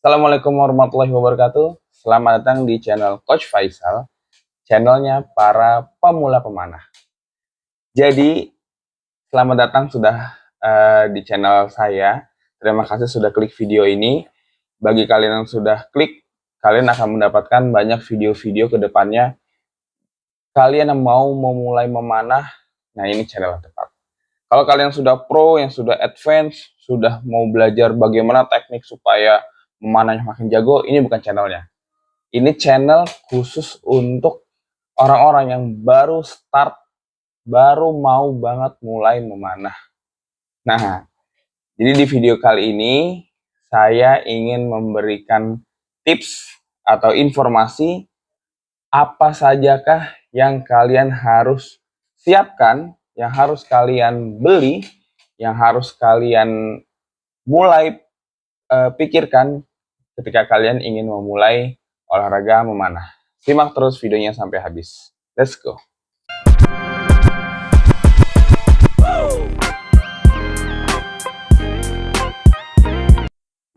Assalamualaikum warahmatullahi wabarakatuh. Selamat datang di channel Coach Faisal, channelnya para pemula pemanah. Jadi, selamat datang sudah di channel saya. Terima kasih sudah klik video ini. Bagi kalian yang sudah klik, kalian akan mendapatkan banyak video-video ke depannya. Kalian yang mau memulai memanah, nah ini channel yang tepat. Kalau kalian sudah pro, yang sudah advance, sudah mau belajar bagaimana teknik supaya memanahnya makin jago, ini bukan channelnya. Ini channel khusus untuk orang-orang yang baru start, baru mau banget mulai memanah. Nah, jadi di video kali ini saya ingin memberikan tips atau informasi apa sajakah yang kalian harus siapkan, yang harus kalian beli, yang harus kalian mulai pikirkan ketika kalian ingin memulai olahraga memanah. Simak terus videonya sampai habis. Let's go.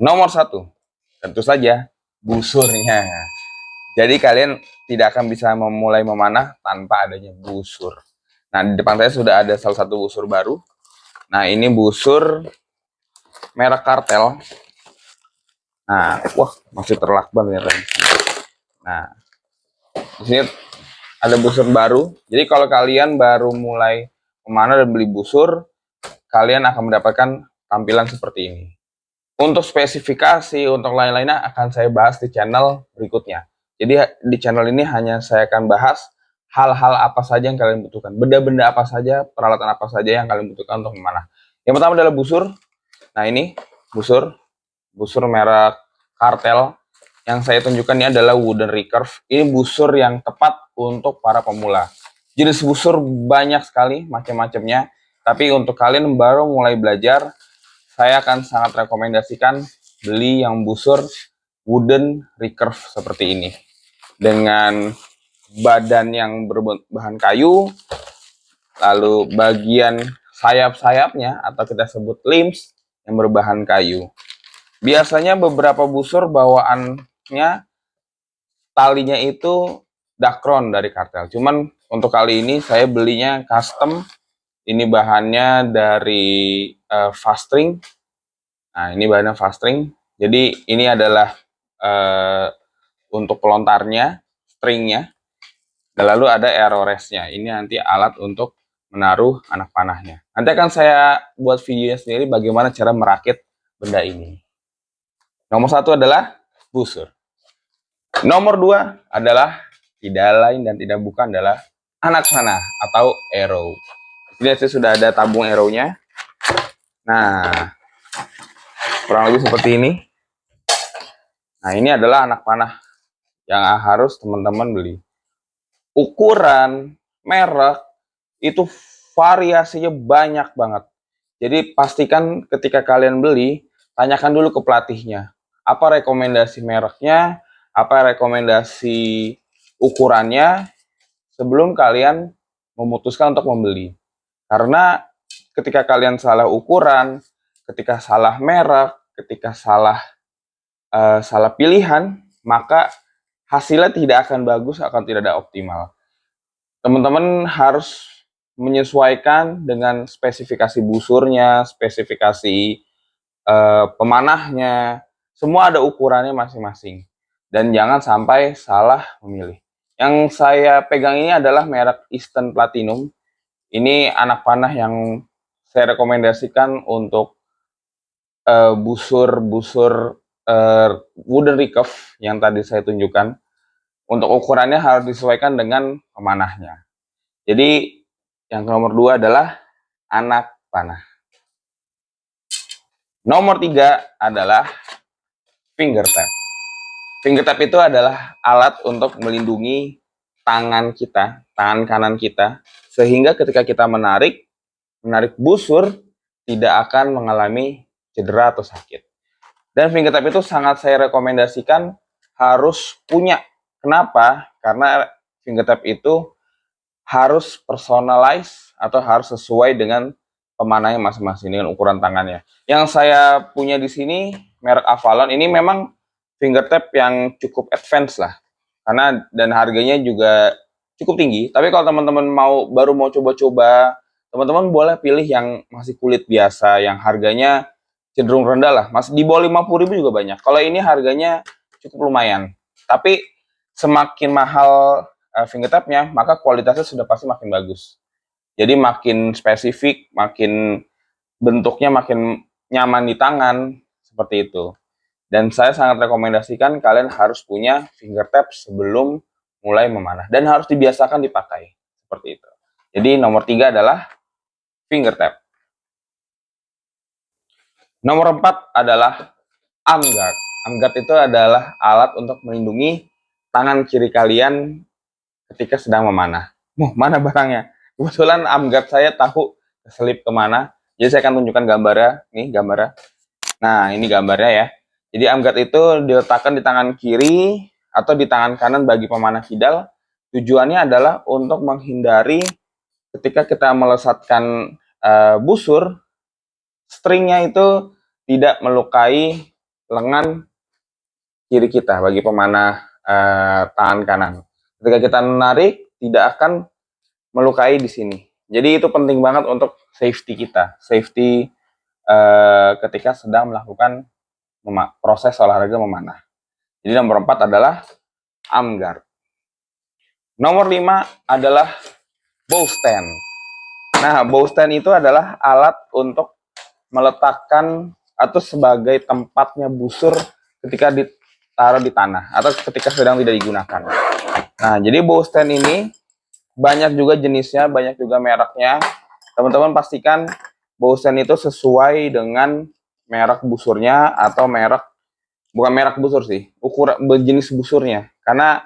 Nomor 1, tentu saja busurnya. Jadi kalian tidak akan bisa memulai memanah tanpa adanya busur. Nah, di depan saya sudah ada salah satu busur baru. Nah, ini busur merek Kartel. Nah, wah, masih terlakban ya. Nah, di sini ada busur baru. Jadi kalau kalian baru mulai memanah dan beli busur, kalian akan mendapatkan tampilan seperti ini. Untuk spesifikasi, untuk lain-lainnya akan saya bahas di channel berikutnya. Jadi di channel ini hanya saya akan bahas hal-hal apa saja yang kalian butuhkan. Benda-benda apa saja, peralatan apa saja yang kalian butuhkan untuk memanah. Yang pertama adalah busur. Nah ini busur merek Kartel. Yang saya tunjukkan ini adalah wooden recurve. Ini busur yang tepat untuk para pemula. Jenis busur banyak sekali macam-macamnya. Tapi untuk kalian yang baru mulai belajar, saya akan sangat rekomendasikan beli yang busur wooden recurve seperti ini. Dengan badan yang berbahan kayu, lalu bagian sayap-sayapnya atau kita sebut limbs yang berbahan kayu. Biasanya beberapa busur bawaannya talinya itu Dacron dari Kartel. Cuman untuk kali ini saya belinya custom. Ini bahannya dari Fastring. Nah, ini bahannya Fastring. Jadi ini adalah untuk pelontarnya, stringnya. Dan lalu ada aerorestnya. Ini nanti alat untuk menaruh anak panahnya. Nanti akan saya buat videonya sendiri bagaimana cara merakit benda ini. Nomor 1 adalah busur. Nomor 2 adalah tidak lain dan tidak bukan adalah anak panah atau arrow. Ini sudah ada tabung arrow-nya. Nah, kurang lebih seperti ini. Nah, ini adalah anak panah yang harus teman-teman beli. Ukuran, merek, itu variasinya banyak banget. Jadi pastikan ketika kalian beli, tanyakan dulu ke pelatihnya. Apa rekomendasi mereknya, apa rekomendasi ukurannya, sebelum kalian memutuskan untuk membeli. Karena ketika kalian salah ukuran, ketika salah merek, ketika salah pilihan, maka hasilnya tidak akan bagus, akan tidak ada optimal. Teman-teman harus menyesuaikan dengan spesifikasi busurnya, spesifikasi pemanahnya, semua ada ukurannya masing-masing. Dan jangan sampai salah memilih. Yang saya pegang ini adalah merek Eastern Platinum. Ini anak panah yang saya rekomendasikan untuk busur wooden recurve yang tadi saya tunjukkan. Untuk ukurannya harus disesuaikan dengan pemanahnya. Jadi yang nomor 2 adalah anak panah. Nomor 3 adalah finger tap. Finger tap itu adalah alat untuk melindungi tangan kita, tangan kanan kita, sehingga ketika kita menarik busur tidak akan mengalami cedera atau sakit. Dan finger tap itu sangat saya rekomendasikan harus punya. Kenapa? Karena finger tap itu harus personalize atau harus sesuai dengan pemanahnya masing-masing dengan ukuran tangannya. Yang saya punya di sini merek Avalon, ini memang fingertip yang cukup advance lah. Karena dan harganya juga cukup tinggi. Tapi kalau teman-teman baru mau coba-coba, teman-teman boleh pilih yang masih kulit biasa, yang harganya cenderung rendah lah. Masih di bawah 50.000 juga banyak. Kalau ini harganya cukup lumayan. Tapi semakin mahal fingertipnya, maka kualitasnya sudah pasti makin bagus. Jadi makin spesifik, makin bentuknya makin nyaman di tangan, seperti itu. Dan saya sangat rekomendasikan kalian harus punya fingertip sebelum mulai memanah. Dan harus dibiasakan dipakai, seperti itu. Jadi nomor 3 adalah fingertip. Nomor 4 adalah arm guard. Arm guard itu adalah alat untuk melindungi tangan kiri kalian ketika sedang memanah. Mana barangnya? Kebetulan arm guard saya tahu keselip kemana. Jadi saya akan tunjukkan gambarnya. Nih gambarnya. Nah, ini gambarnya ya. Jadi arm guard itu diletakkan di tangan kiri atau di tangan kanan bagi pemanah kidal. Tujuannya adalah untuk menghindari ketika kita melesatkan busur, stringnya itu tidak melukai lengan kiri kita bagi pemanah tangan kanan. Ketika kita menarik, tidak akan melukai di sini. Jadi itu penting banget untuk safety kita, safety ketika sedang melakukan proses olahraga memanah. Jadi nomor 4 adalah arm guard. Nomor 5 adalah bow stand. Nah, bow stand itu adalah alat untuk meletakkan atau sebagai tempatnya busur ketika ditaruh di tanah atau ketika sedang tidak digunakan. Nah, jadi bow stand ini banyak juga jenisnya, banyak juga mereknya. Teman-teman pastikan bow stand itu sesuai dengan merek busurnya atau bukan merek busur sih, ukuran jenis busurnya. Karena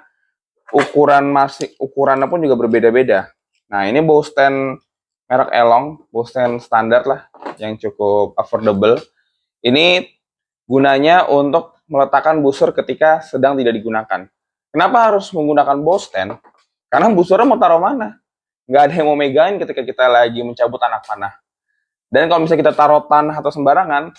ukurannya pun juga berbeda-beda. Nah, ini bow stand merek Elong, bow stand standar lah, yang cukup affordable. Ini gunanya untuk meletakkan busur ketika sedang tidak digunakan. Kenapa harus menggunakan bow stand? Karena busurnya mau taruh mana? Nggak ada yang mau megangin ketika kita lagi mencabut anak panah. Dan kalau misalnya kita taruh tanah atau sembarangan,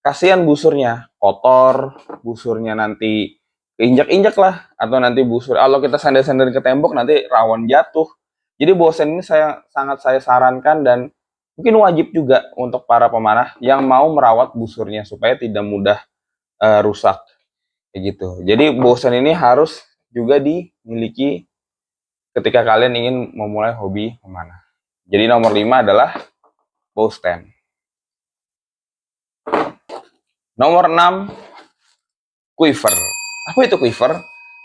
kasihan busurnya, kotor, busurnya nanti keinjak-injak lah, atau nanti busur, kalau kita sandar-sandar ke tembok nanti rawan jatuh. Jadi bosen ini sangat saya sarankan dan mungkin wajib juga untuk para pemanah yang mau merawat busurnya supaya tidak mudah rusak kayak gitu. Jadi bosen ini harus juga dimiliki ketika kalian ingin memulai hobi memanah. Jadi nomor 5 adalah bow stand. Nomor 6, quiver. Apa itu quiver?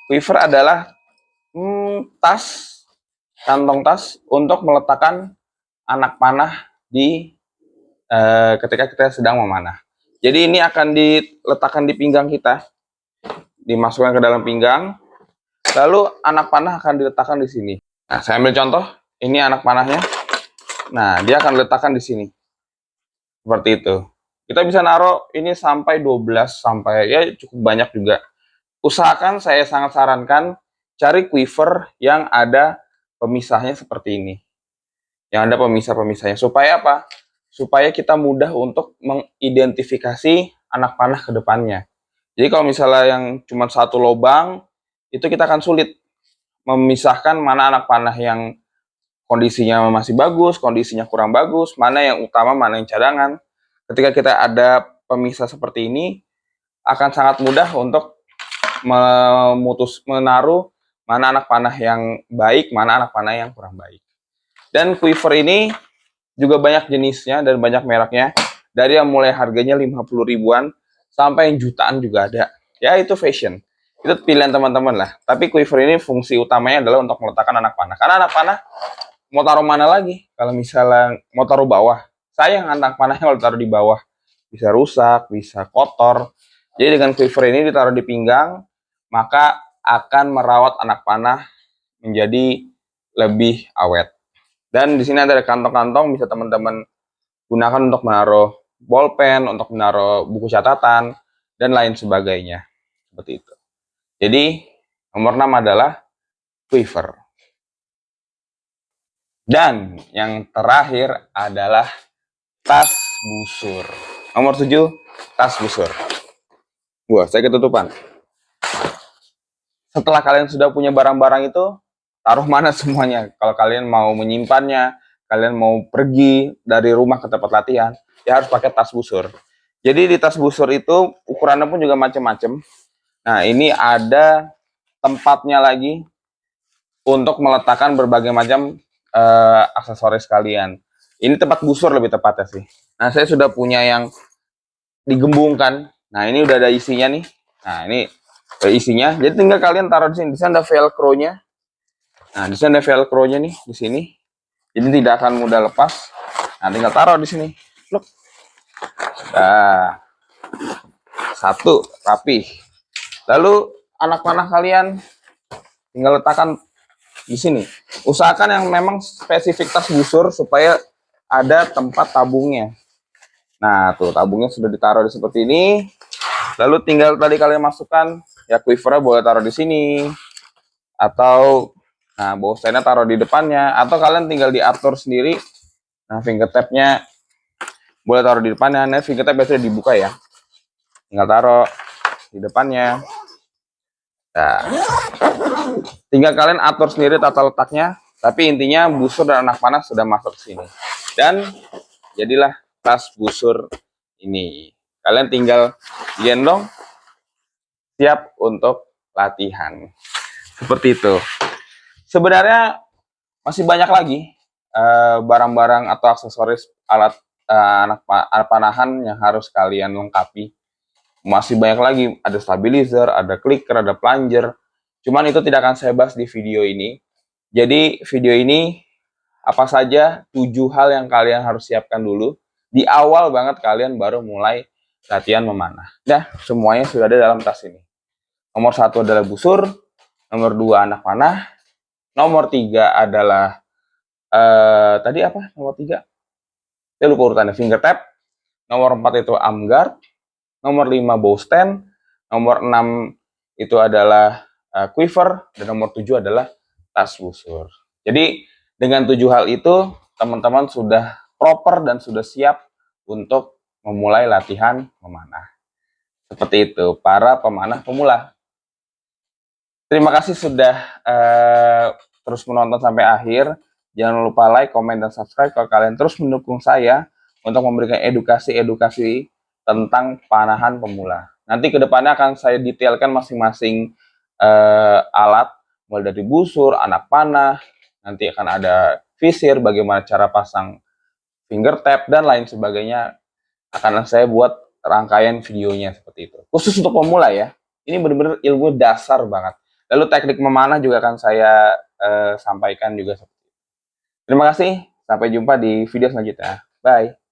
Quiver adalah tas, kantong tas untuk meletakkan anak panah di ketika kita sedang memanah. Jadi ini akan diletakkan di pinggang kita, dimasukkan ke dalam pinggang, lalu anak panah akan diletakkan di sini. Nah, saya ambil contoh, ini anak panahnya. Nah, dia akan diletakkan di sini. Seperti itu. Kita bisa naruh ini sampai 12, sampai ya cukup banyak juga. Usahakan, saya sangat sarankan cari quiver yang ada pemisahnya seperti ini. Yang ada pemisah-pemisahnya. Supaya apa? Supaya kita mudah untuk mengidentifikasi anak panah ke depannya. Jadi kalau misalnya yang cuma satu lubang, itu kita akan sulit memisahkan mana anak panah yang kondisinya masih bagus, kondisinya kurang bagus, mana yang utama, mana yang cadangan. Ketika kita ada pemisah seperti ini, akan sangat mudah untuk menaruh mana anak panah yang baik, mana anak panah yang kurang baik. Dan quiver ini juga banyak jenisnya dan banyak mereknya. Dari yang mulai harganya 50 ribuan sampai yang jutaan juga ada. Ya, itu fashion. Itu pilihan teman-teman lah. Tapi quiver ini fungsi utamanya adalah untuk meletakkan anak panah. Karena anak panah mau taruh mana lagi? Kalau misalnya mau taruh bawah, sayang anak panahnya kalau taruh di bawah. Bisa rusak, bisa kotor. Jadi dengan quiver ini ditaruh di pinggang, maka akan merawat anak panah menjadi lebih awet. Dan di sini ada kantong-kantong bisa teman-teman gunakan untuk menaruh bolpen, untuk menaruh buku catatan, dan lain sebagainya. Seperti itu. Jadi nomor 6 adalah quiver. Dan yang terakhir adalah tas busur. Nomor 7, tas busur. Wah, saya ketutupan. Setelah kalian sudah punya barang-barang itu, taruh mana semuanya. Kalau kalian mau menyimpannya, kalian mau pergi dari rumah ke tempat latihan, ya harus pakai tas busur. Jadi di tas busur itu ukurannya pun juga macam-macam. Nah, ini ada tempatnya lagi untuk meletakkan berbagai macam aksesoris kalian. Ini tempat busur lebih tepatnya sih. Nah, saya sudah punya yang digembungkan. Nah, ini udah ada isinya nih. Nah, ini ada isinya. Jadi tinggal kalian taruh di sini. Di sana ada velcro-nya. Nah, di sana ada velcro-nya nih di sini. Jadi tidak akan mudah lepas. Nah, tinggal taruh di sini. Look. Nah, satu rapi. Lalu anak panah kalian tinggal letakkan di sini. Usahakan yang memang spesifik tas busur supaya ada tempat tabungnya. Nah, tuh tabungnya sudah ditaruh seperti ini. Lalu tinggal tadi kalian masukkan ya quivernya boleh taruh di sini atau nah bow stand-nya taruh di depannya atau kalian tinggal diatur sendiri. Nah, fingertip-nya boleh taruh di depannya. Nah, fingertip biasanya dibuka ya. Tinggal taruh di depannya. Nah, tinggal kalian atur sendiri tata letaknya, tapi intinya busur dan anak panah sudah masuk ke sini. Dan jadilah tas busur ini. Kalian tinggal gendong, siap untuk latihan. Seperti itu. Sebenarnya masih banyak lagi barang-barang atau aksesoris alat anak panahan yang harus kalian lengkapi. Masih banyak lagi, ada stabilizer, ada clicker, ada plunger. Cuman itu tidak akan saya bahas di video ini. Jadi video ini apa saja 7 hal yang kalian harus siapkan dulu. Di awal banget kalian baru mulai latihan memanah. Nah, semuanya sudah ada dalam tas ini. Nomor 1 adalah busur, nomor 2 anak panah, nomor 3 adalah tadi apa? Nomor 3? Saya lupa urutannya, finger tap. Nomor 4 itu arm guard, nomor 5 bow stand, nomor 6 itu adalah quiver, dan nomor 7 adalah tas busur. Jadi dengan 7 hal itu teman-teman sudah proper dan sudah siap untuk memulai latihan memanah. Seperti itu para pemanah pemula. Terima kasih sudah terus menonton sampai akhir. Jangan lupa like, komen, dan subscribe kalau kalian terus mendukung saya untuk memberikan edukasi-edukasi tentang panahan pemula. Nanti kedepannya akan saya detailkan masing-masing alat, mulai dari busur, anak panah, nanti akan ada visir, bagaimana cara pasang finger tap, dan lain sebagainya. Akan saya buat rangkaian videonya seperti itu. Khusus untuk pemula ya. Ini benar-benar ilmu dasar banget. Lalu teknik memanah juga akan saya sampaikan juga. Terima kasih, sampai jumpa di video selanjutnya. Bye.